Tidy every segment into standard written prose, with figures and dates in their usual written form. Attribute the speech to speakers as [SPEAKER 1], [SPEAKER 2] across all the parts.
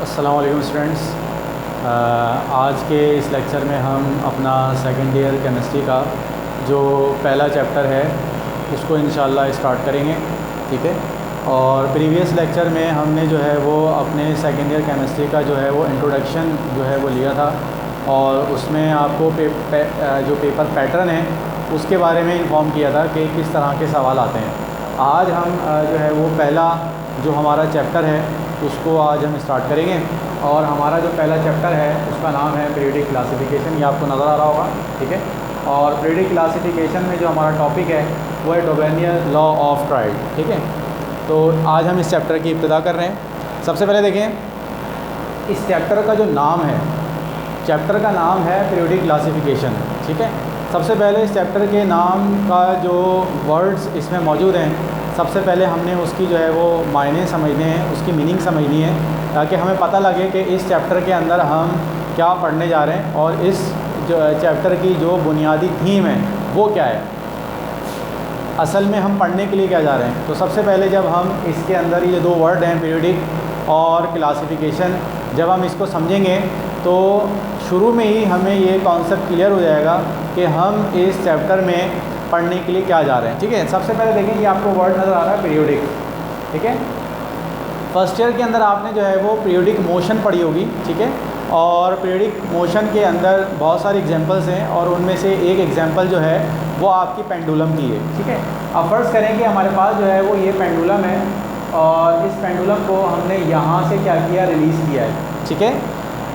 [SPEAKER 1] अस्सलाम वालेकुम स्टूडेंट्स। आज के इस लेक्चर में हम अपना सेकेंड ईयर केमिस्ट्री का जो पहला चैप्टर है उसको इंशाल्लाह स्टार्ट करेंगे, ठीक है। और प्रीवियस लेक्चर में हमने जो है वो अपने सेकेंड ईयर केमिस्ट्री का जो है वो इंट्रोडक्शन जो है वो लिया था और उसमें आपको जो पेपर पैटर्न है उसके बारे में इन्फॉर्म किया था कि किस तरह के सवाल आते हैं। आज हम जो है वो पहला जो हमारा चैप्टर है उसको आज हम स्टार्ट करेंगे और हमारा जो पहला चैप्टर है उसका नाम है पीरियोडिक क्लासिफिकेशन। ये आपको नज़र आ रहा होगा, ठीक है। और पीरियोडिक क्लासिफिकेशन में जो हमारा टॉपिक है वो है डोबेनियर लॉ ऑफ ट्राइड, ठीक है। तो आज हम इस चैप्टर की इब्तिदा कर रहे हैं। सबसे पहले देखें इस चैप्टर का जो नाम है, चैप्टर का नाम है पीरियोडिक क्लासिफिकेशन, ठीक है। सबसे पहले इस चैप्टर के नाम का जो वर्ड्स इसमें मौजूद हैं, सबसे पहले हमने उसकी जो है वो मायने समझने हैं, उसकी मीनिंग समझनी है ताकि हमें पता लगे कि इस चैप्टर के अंदर हम क्या पढ़ने जा रहे हैं और इस जो चैप्टर की जो बुनियादी थीम है वो क्या है, असल में हम पढ़ने के लिए क्या जा रहे हैं। तो सबसे पहले जब हम इसके अंदर ये दो वर्ड हैं पीरियोडिक और क्लासिफिकेशन, जब हम इसको समझेंगे तो शुरू में ही हमें ये कॉन्सेप्ट क्लियर हो जाएगा कि हम इस चैप्टर में पढ़ने के लिए क्या जा रहे हैं, ठीक है। सबसे पहले देखें ये आपको वर्ड नज़र आ रहा है पीरियोडिक, ठीक है। फर्स्ट ईयर के अंदर आपने जो है वो पीरियोडिक मोशन पढ़ी होगी, ठीक है। और पीरियोडिक मोशन के अंदर बहुत सारे एग्जांपल्स हैं और उनमें से एक एग्जांपल जो है वो आपकी पेंडुलम की है, ठीक है। अब फ़र्ज़ करें कि हमारे पास जो है वो ये पेंडुलम है और इस पेंडुलम को हमने यहाँ से क्या किया, रिलीज़ किया है, ठीक है।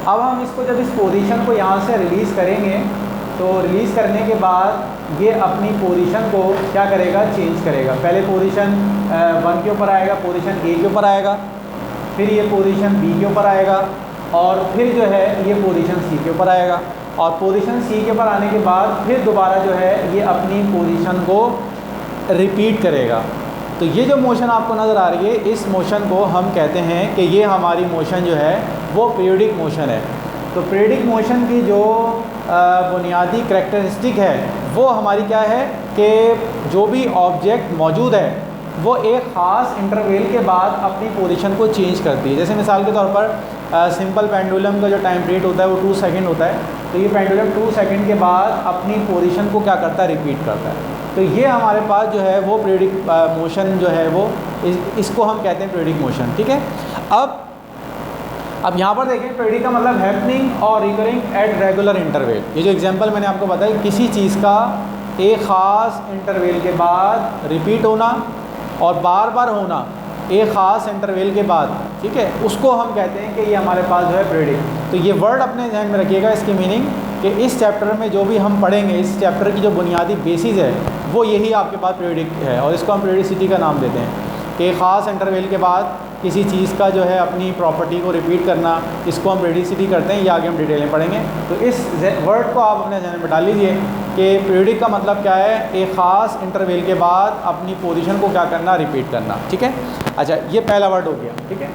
[SPEAKER 1] अब हम इसको जब इस पोजीशन को यहाँ से रिलीज़ करेंगे तो रिलीज़ करने के बाद ये अपनी पोजीशन को क्या करेगा, चेंज करेगा। पहले पोजीशन 1 के ऊपर आएगा, पोजीशन ए के ऊपर आएगा, फिर ये पोजीशन बी के ऊपर आएगा और फिर जो है ये पोजीशन सी के ऊपर आएगा और पोजीशन सी के ऊपर आने के बाद फिर दोबारा जो है ये अपनी पोजीशन को रिपीट करेगा। तो ये जो मोशन आपको नज़र आ रही है, इस मोशन को हम कहते हैं कि ये हमारी मोशन जो है वो पीरियोडिक मोशन है। तो पीरियोडिक मोशन की जो बुनियादी करैक्टरिस्टिक है वो हमारी क्या है कि जो भी ऑब्जेक्ट मौजूद है वो एक ख़ास इंटरवल के बाद अपनी पोजीशन को चेंज करती है। जैसे मिसाल के तौर पर सिंपल पेंडुलम का जो टाइम पीरियड होता है वो 2 सेकंड होता है, तो ये पेंडुलम 2 सेकंड के बाद अपनी पोजीशन को क्या करता है, रिपीट करता है। तो ये हमारे पास जो है वो पीरियोडिक मोशन जो है वो इसको हम कहते हैं पीरियोडिक मोशन, ठीक है। अब यहाँ पर देखें पीरियोडिक का मतलब हैपनिंग और रिकरिंग एट रेगुलर इंटरवल। ये जो एग्जांपल मैंने आपको बताया, किसी चीज़ का एक ख़ास इंटरवल के बाद रिपीट होना और बार बार होना एक ख़ास इंटरवल के बाद, ठीक है, उसको हम कहते हैं कि ये हमारे पास जो है पीरियोडिक। तो ये वर्ड अपने ध्यान में रखिएगा, इसकी मीनिंग कि इस चैप्टर में जो भी हम पढ़ेंगे, इस चैप्टर की जो बुनियादी बेसिस है वो यही आपके पास पीरियोडिक है और इसको हम पीरियोडिसिटी का नाम देते हैं कि एक ख़ास इंटरवल के बाद किसी चीज़ का जो है अपनी प्रॉपर्टी को रिपीट करना, इसको हम पीरियोडिसिटी करते हैं। ये आगे हम डिटेल में पढ़ेंगे। तो इस वर्ड को आप अपने ध्यान में डाल लीजिए कि पीरियोडिक का मतलब क्या है, एक ख़ास इंटरवल के बाद अपनी पोजीशन को क्या करना, रिपीट करना, ठीक है। अच्छा, ये पहला वर्ड हो गया, ठीक है,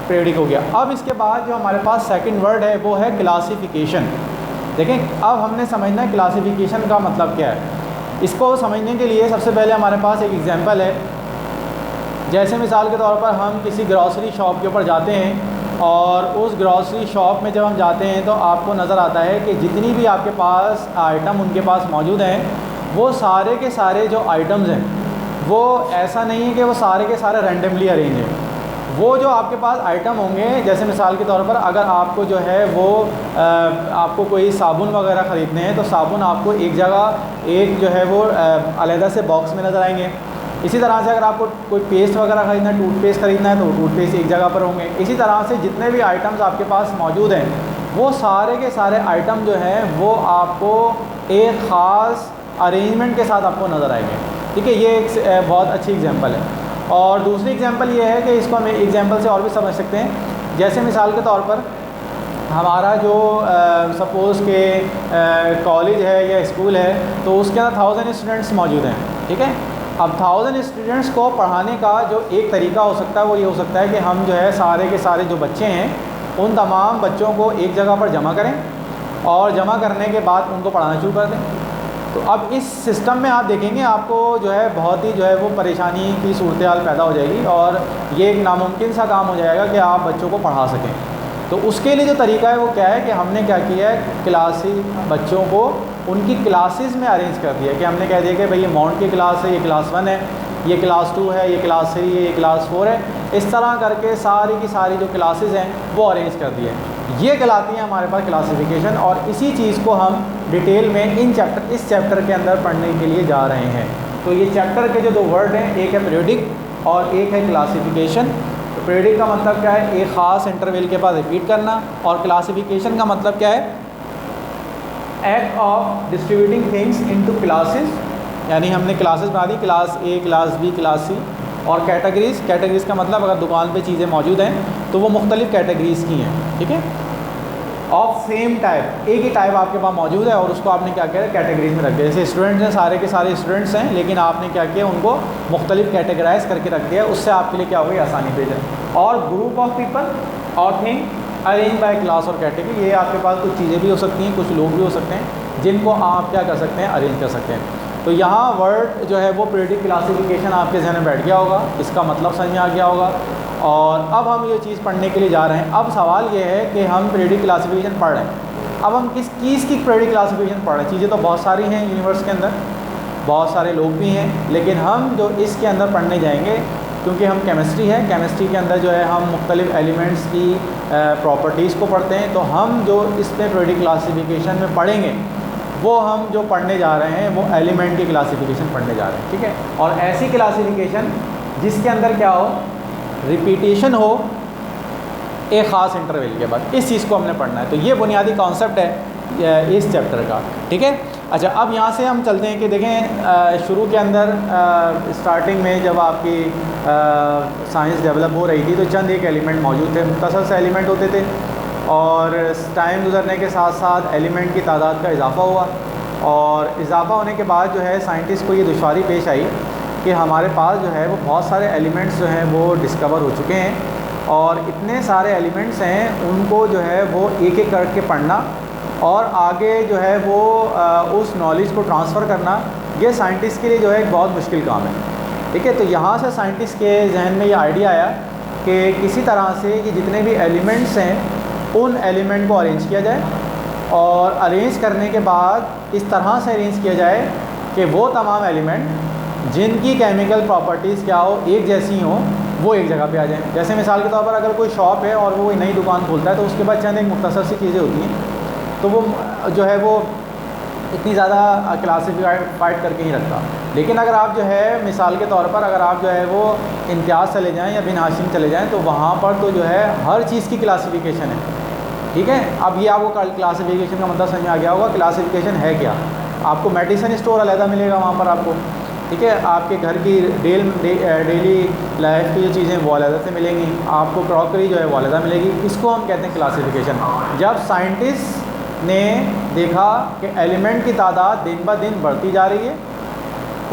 [SPEAKER 1] पीरियोडिक हो गया। अब इसके बाद जो हमारे पास सेकंड वर्ड है वो है क्लासिफिकेशन। देखें अब हमने समझना है क्लासिफिकेशन का मतलब क्या है। इसको समझने के लिए सबसे पहले हमारे पास एक एग्जांपल है। जैसे मिसाल के तौर पर हम किसी ग्रॉसरी शॉप के ऊपर जाते हैं और उस ग्रॉसरी शॉप में जब हम जाते हैं तो आपको नज़र आता है कि जितनी भी आपके पास आइटम उनके पास मौजूद हैं वो सारे के सारे जो आइटम्स हैं वो ऐसा नहीं है कि वो सारे के सारे रैंडमली अरेंज हैं। वो जो आपके पास आइटम होंगे, जैसे मिसाल के तौर पर अगर आपको जो है वो आपको कोई साबुन वगैरह ख़रीदने हैं तो साबुन आपको एक जगह एक जो है वो अलहदा से बॉक्स में नज़र आएंगे। इसी तरह से अगर आपको कोई पेस्ट वगैरह ख़रीदना है, टूथपेस्ट ख़रीदना है तो टूथपेस्ट एक जगह पर होंगे। इसी तरह से जितने भी आइटम्स आपके पास मौजूद हैं वो सारे के सारे आइटम जो हैं वो आपको एक ख़ास अरेंजमेंट के साथ आपको नज़र आएंगे, ठीक है। ये एक बहुत अच्छी एग्जांपल है। और दूसरी एग्जांपल ये है कि इसको हम एग्जांपल से और भी समझ सकते हैं। जैसे मिसाल के तौर पर हमारा जो सपोज़ के कॉलेज है या स्कूल है तो उसके अंदर 1000 स्टूडेंट्स मौजूद हैं, ठीक है। अब 1000 स्टूडेंट्स को पढ़ाने का जो एक तरीका हो सकता है वो ये हो सकता है कि हम जो है सारे के सारे जो बच्चे हैं उन तमाम बच्चों को एक जगह पर जमा करें और जमा करने के बाद उनको पढ़ाना शुरू कर दें। तो अब इस सिस्टम में आप देखेंगे आपको जो है बहुत ही जो है वो परेशानी की सूरत हाल पैदा हो जाएगी और ये एक नामुमकिन सा काम हो जाएगा कि आप बच्चों को पढ़ा सकें। तो उसके लिए जो तरीका है वो क्या है कि हमने क्या किया है, क्लासी बच्चों को उनकी क्लासेस में अरेंज कर दिया कि हमने कह दिया कि भाई ये माउंट की क्लास है, ये क्लास 1 है, ये क्लास 2 है, ये क्लास 3 है, ये क्लास 4 है। इस तरह करके सारी की सारी जो क्लासेस हैं वो अरेंज कर दिए हैं। ये कहलाती है हमारे पास क्लासिफिकेशन, और इसी चीज़ को हम डिटेल में इस चैप्टर के अंदर पढ़ने के लिए जा रहे हैं। तो ये चैप्टर के जो दो वर्ड हैं, एक है पीरियडिक और एक है क्लासिफिकेशन। तो पीरियडिक का मतलब क्या है, एक ख़ास इंटरवल के बाद रिपीट करना, और क्लासिफिकेशन का मतलब क्या है, act of distributing things into classes, यानी हमने क्लासेस बना दी, class A, class B, class C. और कैटेगरीज़ का मतलब अगर दुकान पे चीज़ें मौजूद हैं तो वो मुख्तलिफ़ कैटेगरीज़ की हैं, ठीक है। ऑफ सेम टाइप, एक ही टाइप आपके पास मौजूद है और उसको आपने क्या किया, कैटेगरीज में रख दिया। जैसे स्टूडेंट्स हैं, सारे के सारे स्टूडेंट्स हैं, लेकिन आपने क्या किया, उनको मुख्तलिफ कैटेगराइज करके रख दिया। उससे आपके लिए क्या हो गई, आसानी पेश है। और ग्रुप ऑफ पीपल और थिंग अरेंज बाय क्लास और कैटेगरी, ये आपके पास कुछ चीज़ें भी हो सकती हैं, कुछ लोग भी हो सकते हैं जिनको आप क्या कर सकते हैं, अरेंज कर सकते हैं। तो यहाँ वर्ड जो है वो पीरियडिक क्लासिफिकेशन आपके जहन में बैठ गया होगा, इसका मतलब समझ में आ गया होगा। और अब हम ये चीज़ पढ़ने के लिए जा रहे हैं। अब सवाल ये है कि हम पीरियडिक क्लासिफिकेशन पढ़ रहे हैं, अब हम किस चीज़ की पीरियडिक क्लासिफिकेशन पढ़ रहे हैं। चीज़ें तो बहुत सारी हैं यूनिवर्स के अंदर, बहुत सारे लोग भी हैं, लेकिन हम जो इसके अंदर पढ़ने जाएंगे, क्योंकि हम केमिस्ट्री है, केमिस्ट्री के अंदर जो है हम मुख्तलिफ एलिमेंट्स की प्रॉपर्टीज़ को पढ़ते हैं। तो हम जो इसमें पीरियडिक क्लासिफिकेशन में पढ़ेंगे, वो हम जो पढ़ने जा रहे हैं वो एलिमेंट की क्लासिफिकेशन पढ़ने जा रहे हैं, ठीक है। और ऐसी क्लासिफिकेशन जिसके अंदर क्या हो, रिपीटेशन हो एक ख़ास इंटरवल के बाद, इस चीज़ को हमने पढ़ना है। तो ये बुनियादी कॉन्सेप्ट है इस चैप्टर का, ठीक है। अच्छा, अब यहाँ से हम चलते हैं कि देखें शुरू के अंदर स्टार्टिंग में जब आपकी साइंस डेवलप हो रही थी तो चंद एक एलिमेंट मौजूद थे, मुख्तसर से एलिमेंट होते थे, और टाइम गुजरने के साथ साथ एलिमेंट की तादाद का इजाफ़ा हुआ, और इजाफ़ा होने के बाद जो है साइंटिस्ट को ये दुश्वारी पेश आई कि हमारे पास जो है वो बहुत सारे एलिमेंट्स जो हैं वो डिस्कवर हो चुके हैं, और इतने सारे एलिमेंट्स हैं उनको जो है वो एक एक करके पढ़ना और आगे जो है वो उस नॉलेज को ट्रांसफ़र करना, ये साइंटिस्ट के लिए जो है एक बहुत मुश्किल काम है, ठीक है। तो यहाँ से साइंटिस्ट के जहन में ये आइडिया आया कि किसी तरह से ये जितने भी एलिमेंट्स हैं उन एलिमेंट को अरेंज किया जाए, और अरेंज करने के बाद इस तरह से अरेंज किया जाए कि वो तमाम एलिमेंट जिनकी केमिकल प्रॉपर्टीज़ क्या हो, एक जैसी हो, वो एक जगह पे आ जाएं। जैसे मिसाल के तौर पर अगर कोई शॉप है और वो कोई नई दुकान खोलता है तो उसके बाद चंद एक मुख्तसर सी चीज़ें होती हैं, तो वो जो है वो इतनी ज़्यादा क्लासीफाइड करके ही रखता। लेकिन अगर आप जो है मिसाल के तौर पर अगर आप जो है वो इम्तियाज़ चले जाएँ या बिन हाशिम चले जाएँ तो वहाँ पर तो जो है हर चीज़ की क्लासिफिकेशन है, ठीक है। अब ये आपको क्लासिफिकेशन का मतलब समझ में आ गया होगा। क्लासिफिकेशन है क्या, आपको मेडिसिन स्टोर अलग मिलेगा वहाँ पर आपको, ठीक है। आपके घर की डेली लाइफ की जो चीज़ें वो अलग से मिलेंगी, आपको क्रॉकरी जो है वो अलग मिलेगी। इसको हम कहते हैं क्लासिफिकेशन। जब साइंटिस्ट ने देखा कि एलिमेंट की तादाद दिन ब दिन बढ़ती जा रही है,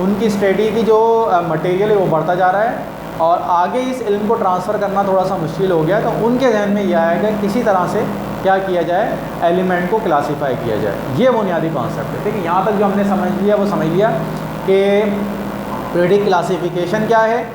[SPEAKER 1] उनकी स्टडी की जो मटेरियल है वो बढ़ता जा रहा है, और आगे इस इल्म को ट्रांसफ़र करना थोड़ा सा मुश्किल हो गया, तो उनके जहन में यह आया कि किसी तरह से क्या किया जाए, एलिमेंट को क्लासीफाई किया जाए। ये बुनियादी कॉन्सेप्ट है, ठीक है। यहाँ तक जो हमने समझ लिया वो समझ लिया कि पीरियडिक क्लासिफिकेशन क्या है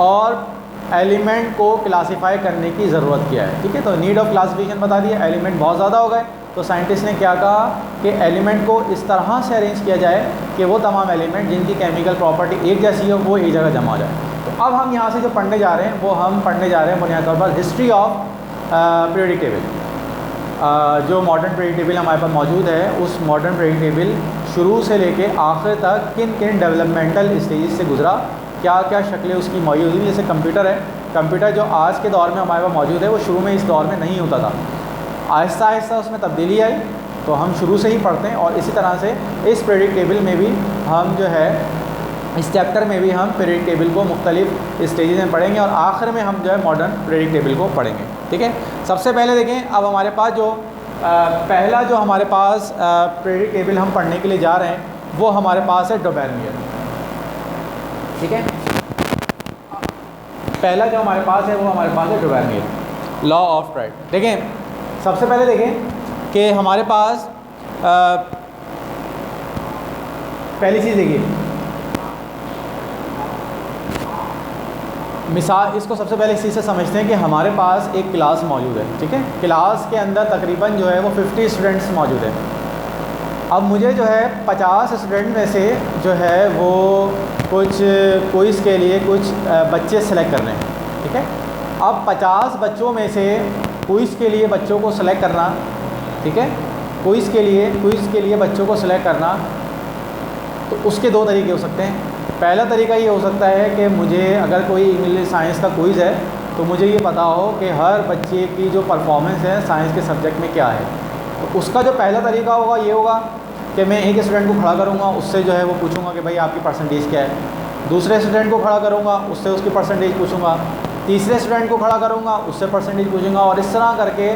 [SPEAKER 1] और एलिमेंट को क्लासीफाई करने की ज़रूरत क्या है, ठीक है। तो नीड ऑफ क्लासिफिकेशन बता दिया, एलिमेंट बहुत ज़्यादा हो गए, तो साइंटिस्ट ने क्या कहा कि एलिमेंट को इस तरह से अरेंज किया जाए कि वो तमाम एलिमेंट जिनकी केमिकल प्रॉपर्टी एक जैसी हो वो एक जगह जमा हो जाए। तो अब हम यहाँ से जो पढ़ने जा रहे हैं वो हम पढ़ने जा रहे हैं बुनियादी तौर पर हिस्ट्री ऑफ पीरियडिक टेबल। जो मॉडर्न पीरियडिक टेबल हमारे पास मौजूद है, उस मॉडर्न पीरियडिक टेबल शुरू से लेके आखिर तक किन किन डेवलपमेंटल स्टेज से गुजरा, क्या क्या शक्लें उसकी मौजूद हुई। जैसे कंप्यूटर है, कंप्यूटर जो आज के दौर में हमारे पास मौजूद है वो शुरू में इस दौर में नहीं होता था, आहिस्ता आहिस्ता उसमें तब्दीली आई, तो हम शुरू से ही पढ़ते हैं। और इसी तरह से इस पीरियडिक टेबल में भी हम जो है इस चैप्टर में भी हम पीरियडिक टेबल को मुख्तलिफ स्टेजेस में पढ़ेंगे, और आखिर में हम जो है मॉडर्न पीरियडिक टेबल को पढ़ेंगे, ठीक है। सबसे पहले देखें, अब हमारे पास जो पहला जो हमारे पास पीरियडिक टेबल हम पढ़ने के लिए जा रहे हैं वो हमारे पास है डोबेर्नियर, ठीक है। पहला जो हमारे पास है वो हमारे पास है डोबेर्नियर, लॉ ऑफ ट्राइड। देखें, सबसे पहले देखें कि हमारे पास पहली चीज़ देखिए, मिसाल इसको सबसे पहले इसी से समझते हैं कि हमारे पास एक क्लास मौजूद है, ठीक है। क्लास के अंदर तकरीबन जो है वो 50 स्टूडेंट्स मौजूद हैं। अब मुझे जो है 50 स्टूडेंट में से जो है वो कुछ क्विज़ के लिए कुछ बच्चे सेलेक्ट करने हैं, ठीक है। अब 50 बच्चों में से क्विज़ के लिए बच्चों को सेलेक्ट करना, ठीक है, क्विज़ के लिए बच्चों को सेलेक्ट करना, तो उसके दो तरीके हो सकते हैं। पहला तरीका ये हो सकता है कि मुझे अगर कोई इंग्लिश साइंस का क्विज़ है तो मुझे ये पता हो कि हर बच्चे की जो परफॉर्मेंस है साइंस के सब्जेक्ट में क्या है। तो उसका जो पहला तरीका होगा ये होगा कि मैं एक स्टूडेंट को खड़ा करूँगा, उससे जो है वो पूछूंगा कि भाई आपकी परसेंटेज क्या है। दूसरे स्टूडेंट को खड़ा करूँगा, उससे उसकी परसेंटेज पूछूंगा। तीसरे स्टूडेंट को खड़ा करूँगा, उससे परसेंटेज पूछूंगा। और इस तरह करके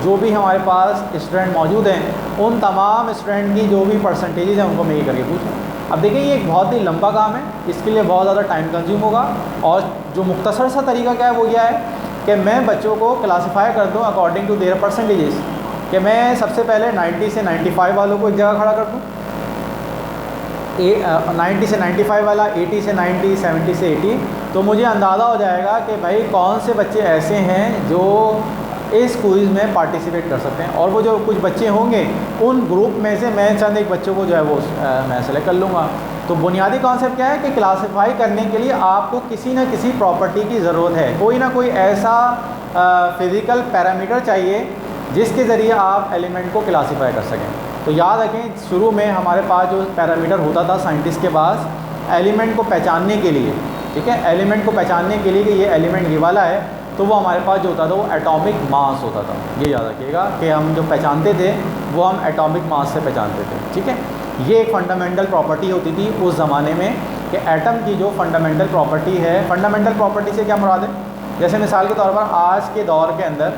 [SPEAKER 1] जो भी हमारे पास स्टूडेंट मौजूद हैं उन तमाम स्टूडेंट की जो भी परसेंटेज हैं उनको मैं ये करके पूछूँ। अब देखिए ये एक बहुत ही लंबा काम है, इसके लिए बहुत ज़्यादा टाइम कंज्यूम होगा। और जो मुख्तसर सा तरीका क्या है वो यह है कि मैं बच्चों को क्लासीफाई कर दूँ अकॉर्डिंग टू देयर परसेंटेजेस, कि मैं सबसे पहले 90 से 95 वालों को एक जगह खड़ा कर दूँ, 90 से 95 वाला, 80 से 90, 70 से 80, तो मुझे अंदाज़ा हो जाएगा कि भाई कौन से बच्चे ऐसे हैं जो इस क्विज़ में पार्टिसिपेट कर सकते हैं। और वो जो कुछ बच्चे होंगे उन ग्रुप में से मैं चंद एक बच्चों को जो है वो मैं सेलेक्ट कर लूँगा। तो बुनियादी कॉन्सेप्ट क्या है कि क्लासीफाई करने के लिए आपको किसी न किसी प्रॉपर्टी की ज़रूरत है, कोई ना कोई ऐसा फिज़िकल पैरामीटर चाहिए जिसके ज़रिए आप एलिमेंट को क्लासीफाई कर सकें। तो याद रखें शुरू में हमारे पास जो पैरामीटर होता था साइंटिस्ट के पास एलिमेंट को पहचानने के लिए, ठीक है, एलिमेंट को पहचानने के लिए कि ये एलिमेंट ये वाला है, तो वो हमारे पास जो होता था वो एटॉमिक मास होता था। ये याद रखिएगा कि हम जो पहचानते थे वो हम एटॉमिक मास से पहचानते थे, ठीक है। ये एक फंडामेंटल प्रॉपर्टी होती थी उस ज़माने में कि एटम की जो फंडामेंटल प्रॉपर्टी है, फंडामेंटल प्रॉपर्टी से क्या मुराद है, जैसे मिसाल के तौर पर आज के दौर के अंदर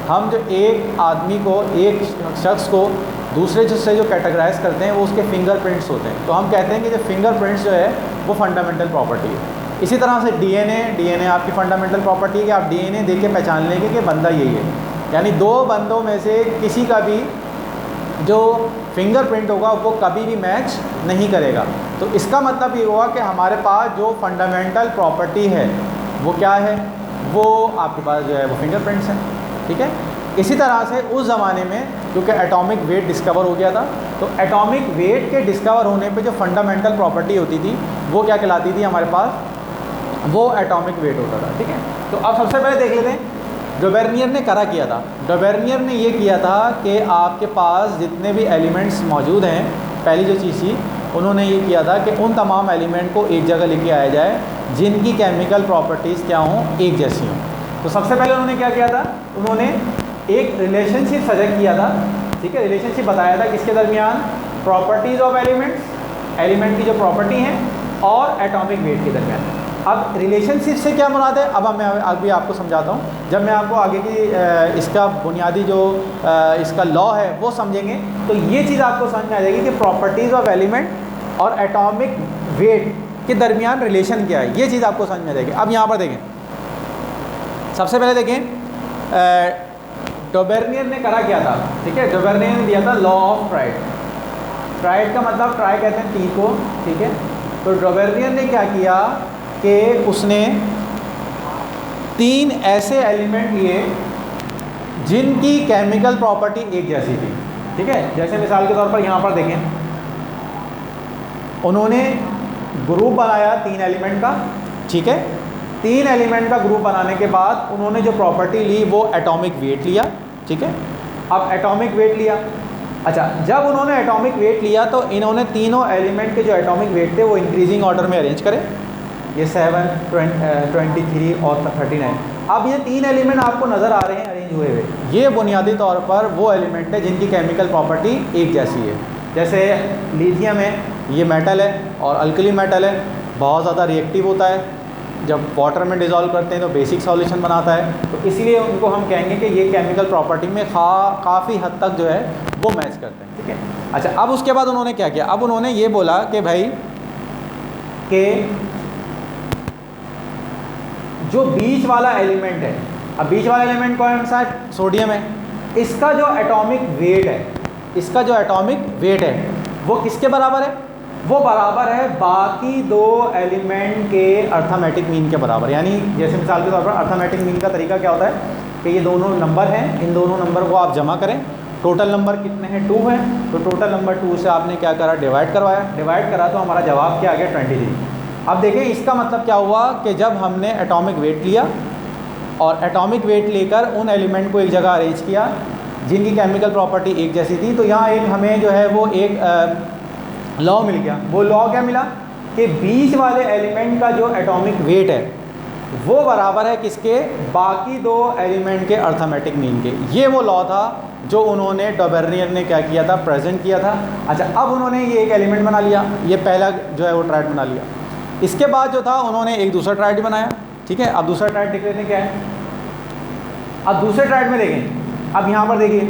[SPEAKER 1] हम जो एक आदमी को, एक शख्स को दूसरे से जो कैटेगराइज करते हैं वो उसके फिंगरप्रिंट्स होते हैं। तो हम कहते हैं कि जो फिंगरप्रिंट्स जो है वो फंडामेंटल प्रॉपर्टी है। इसी तरह से डीएनए आपकी फंडामेंटल प्रॉपर्टी है कि आप डीएनए देख के पहचान लेंगे कि बंदा यही है। यानी दो बंदों में से किसी का भी जो फिंगरप्रिंट होगा वो कभी भी मैच नहीं करेगा। तो इसका मतलब ये हुआ कि हमारे पास जो फंडामेंटल प्रॉपर्टी है वो क्या है, वो आपके पास जो है वो फिंगरप्रिंट्स हैं, ठीक है। इसी तरह से उस ज़माने में क्योंकि एटॉमिक वेट डिस्कवर हो गया था, तो एटॉमिक वेट के डिस्कवर होने पे जो फंडामेंटल प्रॉपर्टी होती थी वो क्या कहलाती थी हमारे पास, वो एटॉमिक वेट होता था, ठीक है। तो अब सबसे पहले देख लेते हैं डोबेर्नियर ने करा किया था। डोबेर्नियर ने ये किया था कि आपके पास जितने भी एलिमेंट्स मौजूद हैं, पहली जो चीज़ थी उन्होंने ये किया था कि उन तमाम एलिमेंट को एक जगह लेके आया जाए जिनकी केमिकल प्रॉपर्टीज़ क्या हों, एक जैसी हों। तो सबसे पहले उन्होंने क्या किया था, उन्होंने एक रिलेशनशिप सजेस्ट किया था, ठीक है। रिलेशनशिप बताया था किसके दरमियान, प्रॉपर्टीज़ ऑफ एलिमेंट्स, एलिमेंट की जो प्रॉपर्टी हैं, और एटॉमिक वेट के दरमियान। अब रिलेशनशिप से क्या मुराद है, अब मैं अभी आपको समझाता हूँ। जब मैं आपको आगे की इसका बुनियादी जो इसका लॉ है वो समझेंगे तो ये चीज़ आपको समझ में आ जाएगी कि प्रॉपर्टीज़ ऑफ एलिमेंट और एटॉमिक वेट के दरमियान रिलेशन क्या है, ये चीज़ आपको समझ में आ जाएगी। अब यहाँ पर देखें, सबसे पहले देखें डोबेर्नियर ने करा क्या था, ठीक है। डोबेर्नियर ने दिया था लॉ ऑफ ट्राइड। ट्राइड का मतलब ट्राई कहते हैं टी को, ठीक है। तो डोबेर्नियर ने क्या किया कि उसने 3 ऐसे एलिमेंट लिए जिनकी केमिकल प्रॉपर्टी एक जैसी थी, ठीक है। जैसे मिसाल के तौर पर यहाँ पर देखें, उन्होंने ग्रुप बनाया 3 एलिमेंट का, ठीक है। 3 एलिमेंट का ग्रुप बनाने के बाद उन्होंने जो प्रॉपर्टी ली वो एटॉमिक वेट लिया, ठीक है। अब एटॉमिक वेट लिया, अच्छा, जब उन्होंने एटॉमिक वेट लिया तो इन्होंने तीनों एलिमेंट के जो एटॉमिक वेट थे वो इंक्रीजिंग ऑर्डर में अरेंज करे, ये 7, 23 और 39। अब ये 3 एलिमेंट आपको नज़र आ रहे हैं अरेंज हुए हुए, ये बुनियादी तौर पर वो एलिमेंट है जिनकी केमिकल प्रॉपर्टी एक जैसी है। जैसे लिथियम है, ये मेटल है और अल्कली मेटल है, बहुत ज़्यादा रिएक्टिव होता है, जब वाटर में डिज़ोल्व करते हैं तो बेसिक सॉल्यूशन बनाता है, तो इसलिए उनको हम कहेंगे कि ये केमिकल प्रॉपर्टी में काफ़ी हद तक जो है वो मैच करते हैं, ठीक है। अच्छा, अब उसके बाद उन्होंने क्या किया, अब उन्होंने ये बोला कि भाई कि जो बीच वाला एलिमेंट है, अब बीच वाला एलिमेंट कौन सा है, सोडियम है, इसका जो एटॉमिक वेट है, इसका जो एटॉमिक वेट है वो किसके बराबर है, वो बराबर है बाकी दो एलिमेंट के अर्थमेटिक मीन के बराबर। यानी जैसे मिसाल के तौर पर अर्थमेटिक मीन का तरीका क्या होता है कि ये दोनों नंबर हैं, इन दोनों नंबर को आप जमा करें, टोटल नंबर कितने हैं 2 हैं, तो टोटल नंबर 2 से आपने क्या करा डिवाइड करवाया, डिवाइड करा तो हमारा जवाब क्या आ गया 23। अब देखें इसका मतलब क्या हुआ कि जब हमने एटॉमिक वेट लिया और एटॉमिक वेट लेकर उन एलिमेंट को एक जगह अरेंज किया जिनकी केमिकल प्रॉपर्टी एक जैसी थी, तो यहाँ एक हमें जो है वो एक लॉ मिल गया। वो लॉ क्या मिला कि बीच वाले एलिमेंट का जो एटॉमिक वेट है वो बराबर है किसके, बाकी दो एलिमेंट के अर्थमेटिक मीन के। ये वो लॉ था जो उन्होंने डॉबर्नियर ने क्या किया था, प्रेजेंट किया था। अच्छा, अब उन्होंने ये एक एलिमेंट बना लिया, ये पहला जो है वो ट्राइड बना लिया। इसके बाद जो था उन्होंने एक दूसरा ट्राइड बनाया, ठीक है। अब दूसरा ट्राइड देख लेते हैं क्या है। अब दूसरे ट्राइड में देखें, अब यहाँ पर देखिए,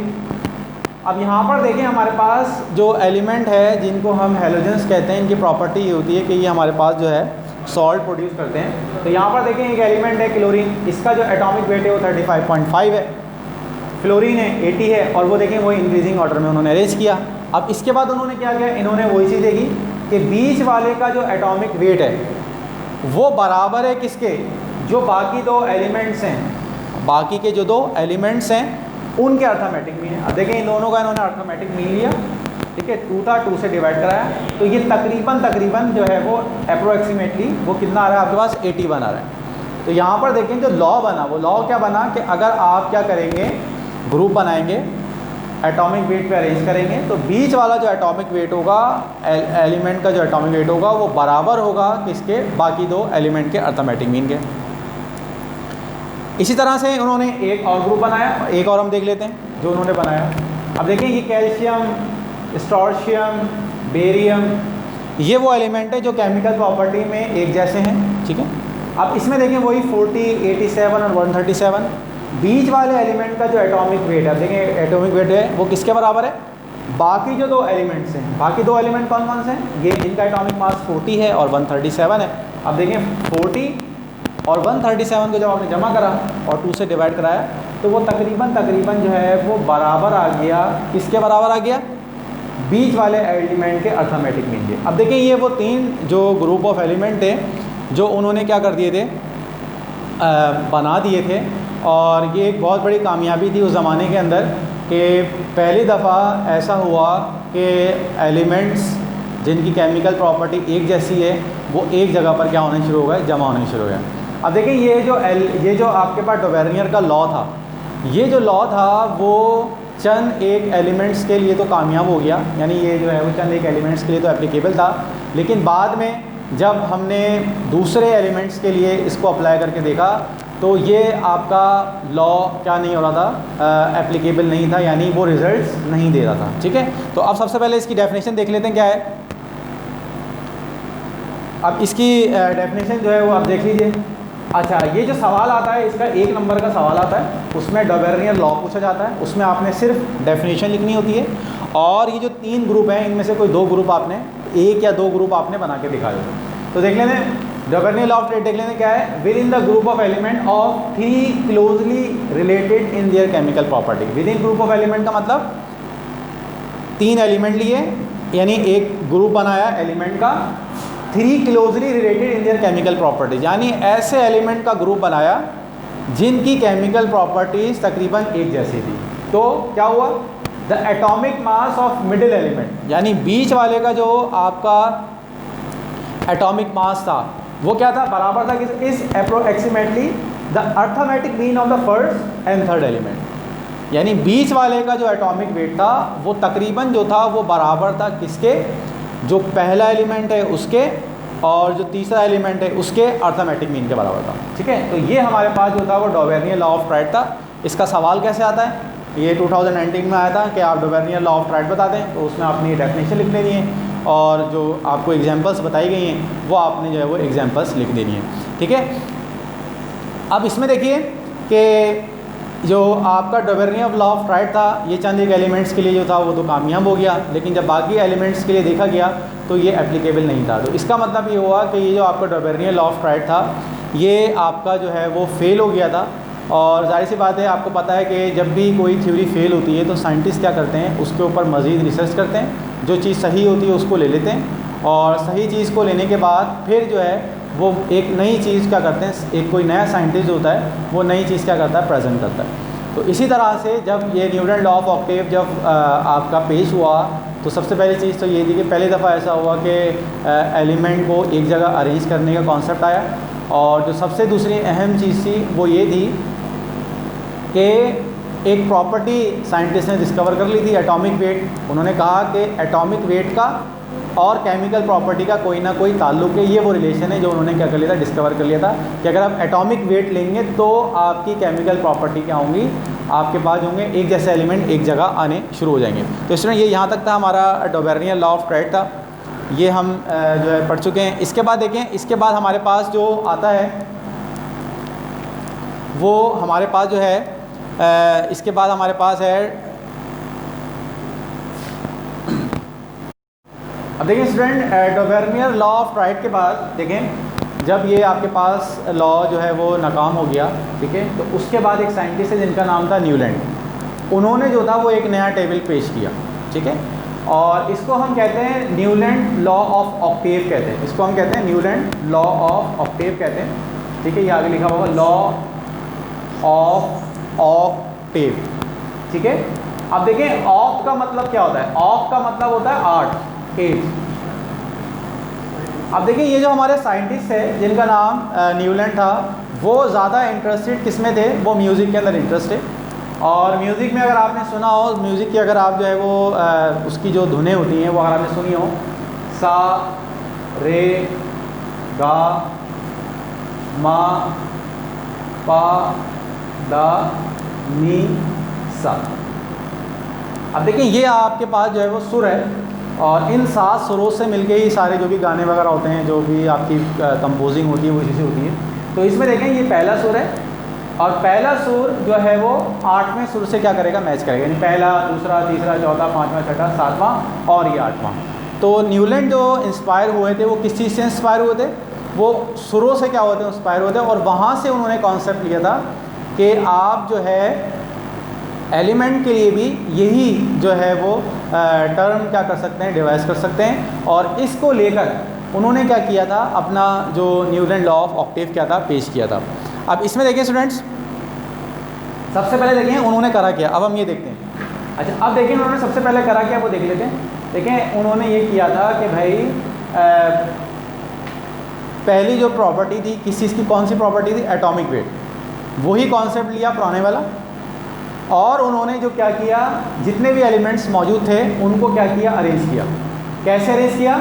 [SPEAKER 1] अब यहाँ पर देखें हमारे पास जो एलिमेंट है जिनको हम हेलोजेंस कहते हैं, इनकी प्रॉपर्टी ये होती है कि ये हमारे पास जो है सॉल्ट प्रोड्यूस करते हैं। तो यहाँ पर देखें एक एलिमेंट है क्लोरीन, इसका जो एटॉमिक वेट है वो 35.5 है, फ्लोरीन है 80 है, और वो देखें वो इंक्रीजिंग ऑर्डर में उन्होंने अरेंज किया। अब इसके बाद उन्होंने क्या किया, इन्होंने वही चीज़ देखी कि बीच वाले का जो एटॉमिक वेट है वो बराबर है किसके, जो बाकी दो एलिमेंट्स हैं, बाकी के जो दो एलिमेंट्स हैं उनके अर्थमेटिक मीन है। अब देखें इन दोनों का इन्होंने अर्थमेटिक मीन लिया, ठीक है, 2 था, 2 से डिवाइड कराया, तो ये तकरीबन जो है वो अप्रोक्सीमेटली वो कितना आ रहा है आपके पास 81 आ रहा है। तो यहाँ पर देखें जो लॉ बना, वो लॉ क्या बना कि अगर आप क्या करेंगे, ग्रुप बनाएंगे, एटॉमिक वेट पे अरेंज करेंगे, तो बीच वाला जो एटॉमिक वेट होगा, एलिमेंट का जो एटॉमिक वेट होगा वो बराबर होगा किसके, बाकी दो एलिमेंट के अर्थमेटिक मीन के। इसी तरह से उन्होंने एक और ग्रुप बनाया, एक और हम देख लेते हैं जो उन्होंने बनाया। अब देखें ये कैल्शियम, स्ट्रोंशियम, बेरियम, ये वो एलिमेंट है जो केमिकल प्रॉपर्टी में एक जैसे हैं, ठीक है। अब इसमें देखें वही 40, 87 और 137, बीच वाले एलिमेंट का जो एटॉमिक वेट है, देखें एटॉमिक वेट है वो किसके बराबर है, बाकी जो दो एलिमेंट्स हैं, बाकी दो एलिमेंट कौन कौन से हैं, ये जिनका एटॉमिक मास 40 है और 137 है। अब देखें 40 और 137 को जब आपने जमा करा और 2 से डिवाइड कराया तो वो तकरीबन जो है वो बराबर आ गया, किसके बराबर आ गया, बीच वाले एलिमेंट के अर्थमेटिक मीन के। अब देखिए ये वो 3 जो ग्रुप ऑफ एलिमेंट थे जो उन्होंने क्या कर दिए थे, बना दिए थे, और ये एक बहुत बड़ी कामयाबी थी उस ज़माने के अंदर कि पहली दफ़ा ऐसा हुआ कि एलिमेंट्स जिनकी केमिकल प्रॉपर्टी एक जैसी है वो एक जगह पर क्या होने शुरू हो गए, जमा होने शुरू हो गए। अब देखिए ये जो आपके पास डॉबर्नियर का लॉ था, ये जो लॉ था वो चंद एक एलिमेंट्स के लिए तो कामयाब हो गया, यानी ये जो है वो चंद एक एलिमेंट्स के लिए तो एप्लीकेबल था, लेकिन बाद में जब हमने दूसरे एलिमेंट्स के लिए इसको अप्लाई करके देखा तो ये आपका लॉ क्या नहीं हो रहा था, एप्लीकेबल नहीं था, यानी वो रिजल्ट्स नहीं दे रहा था, ठीक है। तो अब सबसे पहले इसकी डेफिनेशन देख लेते हैं क्या है। अब इसकी डेफिनेशन जो है वो आप देख लीजिए। अच्छा, ये जो सवाल आता है इसका 1 नंबर का सवाल आता है, उसमें डॉबर्नियर लॉ पूछा जाता है, उसमें आपने सिर्फ डेफिनेशन लिखनी होती है, और ये जो 3 ग्रुप हैं इनमें से कोई 2 ग्रुप आपने, 1 या 2 ग्रुप आपने बना के दिखा दो। तो देख लेते हैं डॉबर्नियर लॉ ऑफ ट्रेड, देख लेते हैं क्या है। With in the group of element of 3 closely related in their chemical property. With in group of element का मतलब 3 एलिमेंट लिए, यानी एक ग्रुप बनाया एलिमेंट का, 3 closely related in their chemical properties, यानी ऐसे एलिमेंट का ग्रुप बनाया जिनकी केमिकल प्रॉपर्टीज तकरीबन एक जैसी थी। तो क्या हुआ, the atomic mass of middle element, यानी बीच वाले का जो आपका एटॉमिक मास था वो क्या था, बराबर था किस, इस approximately the arithmetic mean of the first and third element, यानी बीच वाले का जो एटॉमिक वेट था वो तकरीबन जो था वो बराबर था किसके, जो पहला एलिमेंट है उसके, और जो तीसरा एलिमेंट है उसके अर्थमेटिक मीन के बराबर था, ठीक है। तो ये हमारे पास जो था वो डॉबर्नियर लॉ ऑफ ट्राइड था। इसका सवाल कैसे आता है, ये 2019 में आया था कि आप डॉबर्नियर लॉ ऑफ ट्राइड बता दें, तो उसमें आपने डेफिनेशन लिख देनी है और जो आपको एग्जांपल्स बताई गई हैं वो आपने जो है वो एग्जांपल्स लिख देनी है, ठीक है। अब इसमें देखिए कि जो आपका डॉबर्नियर लॉ ऑफ ट्राइड था, ये चंद एक एलिमेंट्स के लिए जो था वो तो कामयाब हो गया, लेकिन जब बाकी एलिमेंट्स के लिए देखा गया तो ये एप्लीकेबल नहीं था। तो इसका मतलब ये हुआ कि ये जो आपका डॉबर्नियर लॉ ऑफ ट्राइड था ये आपका जो है वो फेल हो गया था। और जाहिर सी बात है, आपको पता है कि जब भी कोई थ्योरी फेल होती है तो साइंटिस्ट क्या करते हैं, उसके ऊपर मज़ीद रिसर्च करते हैं, जो चीज़ सही होती है उसको ले लेते हैं और सही चीज़ को लेने के बाद फिर जो है वो एक नई चीज़ क्या करते हैं, एक कोई नया साइंटिस्ट होता है वो नई चीज़ क्या करता है, प्रेजेंट करता है। तो इसी तरह से जब ये न्यूटन लॉ ऑफ ऑक्टेव जब आपका पेश हुआ तो सबसे पहली चीज़ तो ये थी कि पहली दफ़ा ऐसा हुआ कि एलिमेंट को एक जगह अरेंज करने का कॉन्सेप्ट आया। और जो सबसे दूसरी अहम चीज़ थी वो ये थी कि एक प्रॉपर्टी साइंटिस्ट ने डिस्कवर कर ली थी, एटॉमिक वेट। उन्होंने कहा कि एटॉमिक वेट का और केमिकल प्रॉपर्टी का कोई ना कोई ताल्लुक है। ये वो रिलेशन है जो उन्होंने क्या कर लिया था, डिस्कवर कर लिया था कि अगर आप एटॉमिक वेट लेंगे तो आपकी केमिकल प्रॉपर्टी क्या होंगी, आपके पास होंगे एक जैसे एलिमेंट एक जगह आने शुरू हो जाएंगे। तो इस तरह ये यहाँ तक था हमारा डोबेर्नियर लॉ ऑफ ट्रेड था, ये हम जो है पढ़ चुके हैं। इसके बाद देखें, इसके बाद हमारे पास जो आता है वो हमारे पास जो है इसके बाद हमारे पास है, अब देखें स्टूडेंट, डोबेर्नियर लॉ ऑफ ट्राइड के बाद देखें जब ये आपके पास लॉ जो है वो नाकाम हो गया, ठीक है, तो उसके बाद एक साइंटिस्ट है जिनका नाम था न्यूलैंड। उन्होंने जो था वो एक नया टेबल पेश किया, ठीक है, और इसको हम कहते हैं न्यूलैंड लॉ ऑफ ऑक्टेव कहते हैं। इसको हम कहते हैं न्यूलैंड लॉ ऑफ ऑक्टेव कहते हैं, ठीक है। ये आगे लिखा होगा लॉ ऑफ ऑक्टेव, ठीक है। अब देखें ऑफ का मतलब क्या होता है, ऑफ का मतलब होता है 8। अब देखिए ये जो हमारे साइंटिस्ट है जिनका नाम न्यूलैंड था, वो ज़्यादा इंटरेस्टेड किस में थे, वो म्यूज़िक के अंदर इंटरेस्ट है। और म्यूज़िक में अगर आपने सुना हो, म्यूज़िक की अगर आप जो है वो उसकी जो धुनें होती हैं वो अगर आपने सुनी हो, सा रे गा मा पा दा नी सा। अब देखिए ये आपके पास जो है वो सुर है और इन 7 सुरों से मिलके ही सारे जो भी गाने वगैरह होते हैं, जो भी आपकी कंपोजिंग होती है वो इसी से होती है। तो इसमें देखें ये पहला सुर है और पहला सुर जो है वो 8वें सुर से क्या करेगा, मैच करेगा, यानी पहला, दूसरा, तीसरा, चौथा, 5वां, छठा, 7वां और ये 8वां। तो न्यूलैंड जो इंस्पायर हुए थे वो किस चीज़ से इंस्पायर हुए थे, वो सुरों से क्या होते हैं, इंस्पायर होते हैं। और वहाँ से उन्होंने कॉन्सेप्ट लिया था कि आप जो है एलिमेंट के लिए भी यही जो है वो टर्म क्या कर सकते हैं, डिवाइस कर सकते हैं। और इसको लेकर उन्होंने क्या किया था, अपना जो न्यूलैंड लॉ ऑफ ऑक्टेव क्या था, पेश किया था। अब इसमें देखिए स्टूडेंट्स, सबसे पहले देखें उन्होंने करा क्या, अब हम ये देखते हैं। अच्छा अब देखिए उन्होंने सबसे पहले करा क्या वो देख लेते हैं। देखें उन्होंने ये किया था कि भाई पहली जो प्रॉपर्टी थी किस चीज़ की, कौन सी प्रॉपर्टी थी, एटॉमिक वेट, वही कॉन्सेप्ट लिया पुराने वाला। और उन्होंने जो क्या किया, जितने भी एलिमेंट्स मौजूद थे उनको क्या किया, अरेंज किया। कैसे अरेंज किया,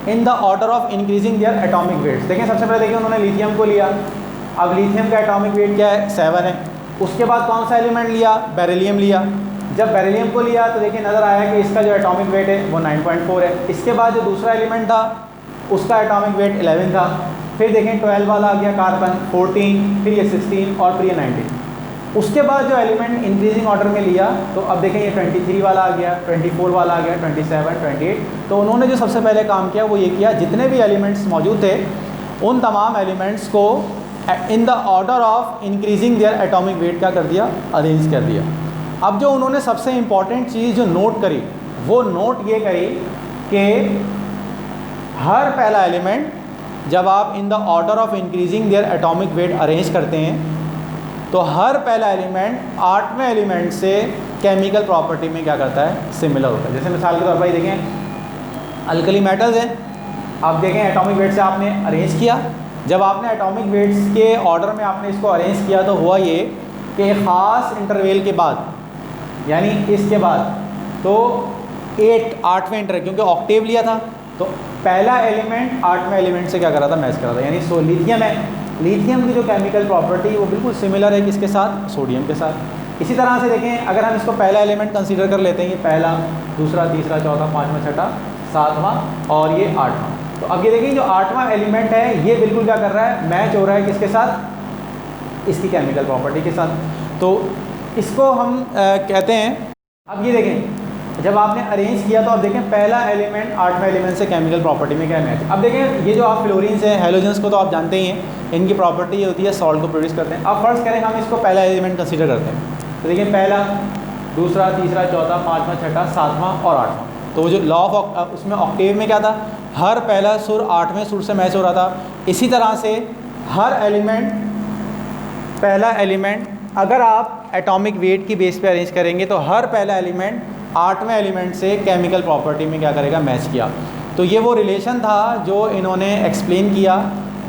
[SPEAKER 1] in the order of increasing their atomic weights. देखें सबसे पहले देखिए उन्होंने लिथियम को लिया। अब लिथियम का एटॉमिक वेट क्या है, 7 है। उसके बाद कौन सा एलिमेंट लिया, बेरिलियम लिया। जब बेरिलियम को लिया तो देखिए नज़र आया कि इसका जो एटॉमिक वेट है वो 9.4 है। इसके बाद जो दूसरा एलिमेंट था उसका एटॉमिक वेट 11 था। फिर देखें 12 वाला आ गया कार्बन, 14, फिर ये 16 और फिर ये 19। उसके बाद जो एलिमेंट इंक्रीजिंग ऑर्डर में लिया तो अब देखें ये 23 वाला आ गया, 24 वाला आ गया, 27, 28। तो उन्होंने जो सबसे पहले काम किया वो ये किया, जितने भी एलिमेंट्स मौजूद थे उन तमाम एलिमेंट्स को इन the order of increasing their atomic wait क्या कर दिया, अरेंज कर दिया। अब जो उन्होंने सबसे इम्पॉर्टेंट चीज़ जो नोट करी वो नोट ये करी कि हर पहला एलिमेंट जब आप इन the order of increasing their atomic wait arrange करते हैं तो हर पहला एलिमेंट 8वें एलिमेंट से केमिकल प्रॉपर्टी में क्या करता है, सिमिलर होता है। जैसे मिसाल के तौर पर देखें अल्कली मेटल्स हैं, आप देखें एटॉमिक वेट से आपने अरेंज किया। जब आपने एटॉमिक वेट्स के ऑर्डर में आपने इसको अरेंज किया तो हुआ ये कि ख़ास इंटरवल के बाद, यानी इसके बाद तो 8वें इंटरवल, क्योंकि ऑक्टेव लिया था तो पहला एलिमेंट 8वें एलिमेंट से क्या कर रहा था, मैच कर रहा था। यानी लिथियम है, लिथियम की जो केमिकल प्रॉपर्टी वो बिल्कुल सिमिलर है किसके साथ, सोडियम के साथ। इसी तरह से देखें अगर हम इसको पहला एलिमेंट कंसीडर कर लेते हैं, ये पहला, दूसरा, तीसरा, चौथा, 5वां, छठा, 7वां और ये 8वां। तो अब ये देखिए जो 8वां एलिमेंट है ये बिल्कुल क्या कर रहा है, मैच हो रहा है किसके साथ, इसकी केमिकल प्रॉपर्टी के साथ। तो इसको हम कहते हैं। अब ये देखें जब आपने अरेंज किया तो अब देखें पहला एलिमेंट 8वें एलिमेंट से केमिकल प्रॉपर्टी में क्या मैच। अब देखें ये जो आप फ्लोरीन्स हैं, हेलोजेंस को तो आप जानते ही हैं, इनकी प्रॉपर्टी ये होती है सॉल्ट को प्रोड्यूस करते हैं। अब फर्स्ट करें हम इसको पहला एलिमेंट कंसीडर करते हैं तो देखिए पहला, दूसरा, तीसरा, चौथा, 5वां, छठा, 7वां और 8वां। तो वो जो लॉ ऑफ उसमें ऑक्टेव में क्या था, हर पहला सुर 8वें सुर से मैच हो रहा था। इसी तरह से हर एलिमेंट, पहला एलिमेंट अगर आप एटॉमिक वेट की बेस पे अरेंज करेंगे तो हर पहला एलिमेंट 8वें एलिमेंट से केमिकल प्रॉपर्टी में क्या करेगा, मैच किया। तो ये वो रिलेशन था जो इन्होंने एक्सप्लेन किया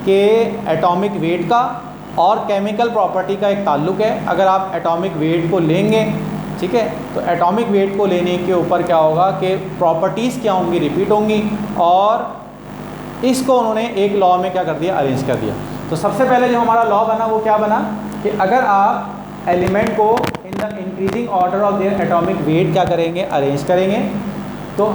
[SPEAKER 1] कि एटॉमिक वेट का और केमिकल प्रॉपर्टी का एक ताल्लुक़ है। अगर आप एटॉमिक वेट को लेंगे, ठीक है, तो एटॉमिक वेट को लेने के ऊपर क्या होगा कि प्रॉपर्टीज़ क्या होंगी, रिपीट होंगी, और इसको उन्होंने एक लॉ में क्या कर दिया, अरेंज कर दिया। तो सबसे पहले जो हमारा लॉ बना वो क्या बना कि अगर आप एलिमेंट को in the increasing order of their atomic wait क्या करेंगे, अरेंज करेंगे, तो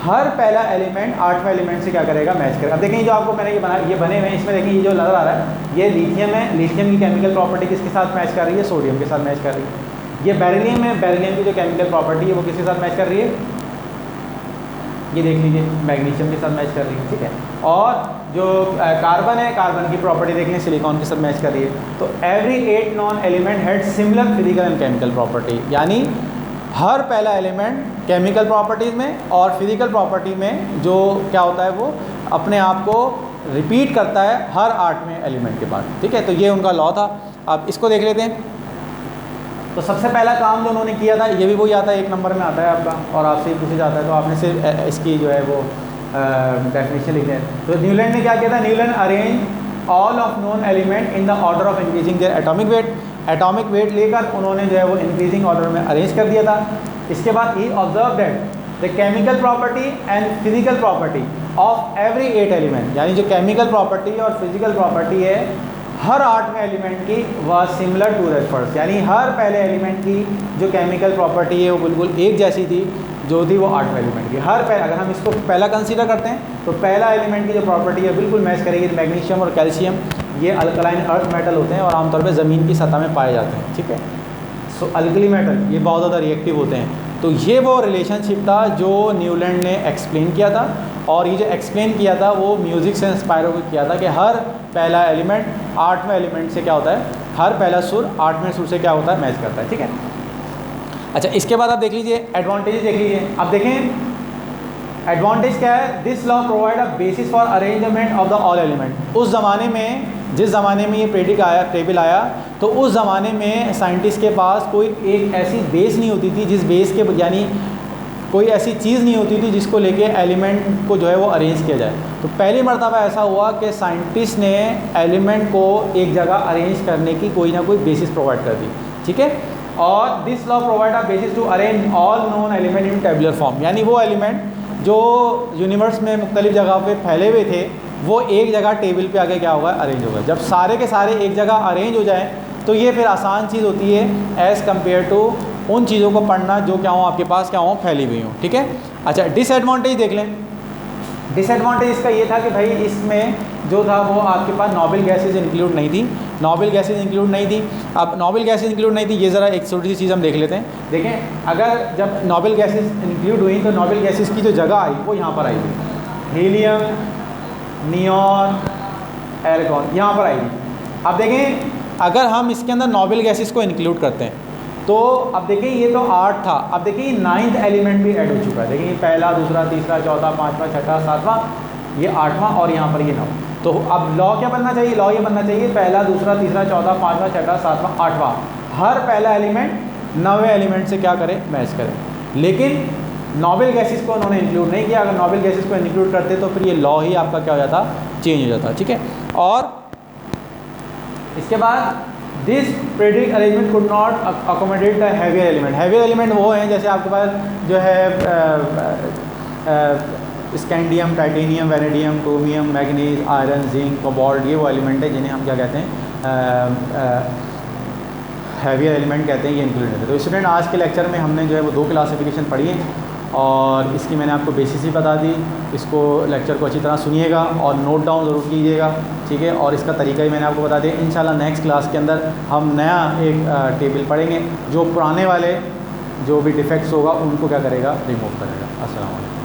[SPEAKER 1] हर पहला एलिमेंट 8वें एलिमेंट से क्या करेगा, मैच करेगा। अब देखें जो आपको मैंने ये बने हुए हैं, इसमें देखें ये जो नज़र आ रहा है ये लिथियम है। लिथियम की केमिकल प्रॉपर्टी किसके साथ मैच कर रही है, सोडियम के साथ मैच कर रही है। ये बेरिलियम है, बेरिलियम की जो केमिकल प्रॉपर्टी है वो किसके साथ मैच कर रही है, ये देख लीजिए मैग्नीशियम के साथ मैच कर रही है, ठीक है। और जो कार्बन है, कार्बन की प्रॉपर्टी देख लें, सिलिकॉन के साथ मैच कर रही है। तो every 8 non element had similar physical and chemical property, यानी हर पहला एलिमेंट केमिकल प्रॉपर्टीज़ में और फिजिकल प्रॉपर्टी में जो क्या होता है वो अपने आप को रिपीट करता है हर 8वें एलिमेंट के बाद, ठीक है। तो ये उनका लॉ था। अब इसको देख लेते हैं। तो सबसे पहला काम जो उन्होंने किया था, ये भी वही आता है, 1 नंबर में आता है आपका, और आपसे ही पूछा जाता है, तो आपने सिर्फ इसकी जो है वो डेफिनेशन लिख दें। तो न्यूलैंड ने क्या किया था, Newland arrange all of known element in the order of increasing their atomic weight. Atomic weight लेकर उन्होंने जो है वो इंक्रीजिंग ऑर्डर में अरेंज कर दिया था। इसके बाद he observe that the chemical property and physical property of every 8 element, यानी जो केमिकल प्रॉपर्टी और फिजिकल प्रॉपर्टी है हर 8वें एलिमेंट की वह सिमिलर टू द फर्स्ट, यानी हर पहले एलिमेंट की जो केमिकल प्रॉपर्टी है वो बिल्कुल एक जैसी थी जो थी वो 8वें एलिमेंट की। हर पहला, अगर हम इसको पहला कंसीडर करते हैं तो पहला एलिमेंट की जो प्रॉपर्टी है बिल्कुल मैच करेगी। मैग्नीशियम और कैल्शियम ये अल्कलाइन अर्थ मेटल होते हैं और आमतौर पर ज़मीन की सतह में पाए जाते हैं, ठीक है। सो अल्कली मेटल ये बहुत ज़्यादा रिएक्टिव होते हैं। तो ये वो रिलेशनशिप था जो न्यूलैंड ने एक्सप्लेन किया था, और ये जो एक्सप्लेन किया था वो म्यूज़िक से इंस्पायर होकर किया था कि हर पहला एलिमेंट 8वें एलिमेंट से क्या होता है, हर पहला सुर 8वें सुर से क्या होता है, मैच करता है, ठीक है। अच्छा, इसके बाद आप देख लीजिए एडवांटेजेस देख लीजिए। अब देखें एडवांटेज क्या है, this law provide a basis for arrangement of the all element. उस ज़माने में, जिस ज़माने में ये टेबल आया तो उस ज़माने में साइंटिस्ट के पास कोई एक ऐसी बेस नहीं होती थी, जिस बेस के यानी कोई ऐसी चीज़ नहीं होती थी जिसको लेके एलिमेंट को जो है वो अरेंज किया जाए। तो पहली मर्तबा ऐसा हुआ कि साइंटिस्ट ने एलिमेंट को एक जगह अरेंज करने की कोई ना कोई बेसिस प्रोवाइड कर दी, ठीक है। और this law provide a basis to arrange all known element in tabular form, यानी वो एलिमेंट जो यूनिवर्स में मुख्तलिफ जगह पे फैले हुए थे वो एक जगह टेबल पे आके क्या होगा, अरेंज होगा। जब सारे के सारे एक जगह अरेंज हो जाएं तो ये फिर आसान चीज़ होती है एज़ कम्पेयर टू उन चीज़ों को पढ़ना जो क्या हो आपके पास क्या हो फैली हुई हो, ठीक है। अच्छा, डिसएडवांटेज देख लें। डिसएडवांटेज इसका ये था कि भाई इसमें जो था वो आपके पास नोबल गैसेज इंक्लूड नहीं थी, नोबल गैसेज इंक्लूड नहीं थी। अब नोबल गैसेज इंक्लूड नहीं थी, ये ज़रा एक छोटी सी चीज़ हम देख लेते हैं। देखें, अगर जब नोबल गैसेज इंक्लूड हुई तो नोबल गैसेज की जो जगह आई वो यहाँ पर आई थी, हीलियम, नियॉन, एर्गॉन यहाँ पर आई थी। अब देखें अगर हम इसके अंदर नोबल गैसेज को इंक्लूड करते हैं तो अब देखिए ये तो 8 था, अब देखिए 9th एलिमेंट भी ऐड हो चुका है। देखिए पहला, दूसरा, तीसरा, चौथा, पाँचवा, छठा, सातवां, ये 8वां और यहाँ पर ये 9। तो अब लॉ क्या बनना चाहिए, लॉ ये बनना चाहिए पहला, दूसरा, तीसरा, चौथा, पाँचवा, छठा, सातवां, 8वां, हर पहला एलिमेंट 9वें एलिमेंट से क्या करे, मैच करे। लेकिन नोबल गैसेस को उन्होंने इंक्लूड नहीं किया। अगर नोबल गैसेस को इंक्लूड करते तो फिर ये लॉ ही आपका क्या हो जाता, चेंज हो जाता, ठीक है। और इसके बाद this predict arrangement could not accommodate the heavier element. Heavier element वो हैं जैसे आपके पास जो है scandium, titanium, vanadium, chromium, manganese, iron, zinc, cobalt, ये वो एलिमेंट है जिन्हें हम क्या कहते हैं, हैवियर एलिमेंट कहते हैं, ये इंक्लूड होते हैं। तो स्टूडेंट आज के लेक्चर में हमने जो है वो 2 क्लासिफिकेशन पढ़ी है और इसकी मैंने आपको बेसिस ही बता दी। इसको लेक्चर को अच्छी तरह सुनिएगा और नोट डाउन ज़रूर कीजिएगा, ठीक है। और इसका तरीका ही मैंने आपको बता दिया। इंशाल्लाह नेक्स्ट क्लास के अंदर हम नया एक टेबल पढ़ेंगे जो पुराने वाले जो भी डिफेक्ट्स होगा उनको क्या करेगा, रिमूव करेगा। अस्सलाम वालेकुम।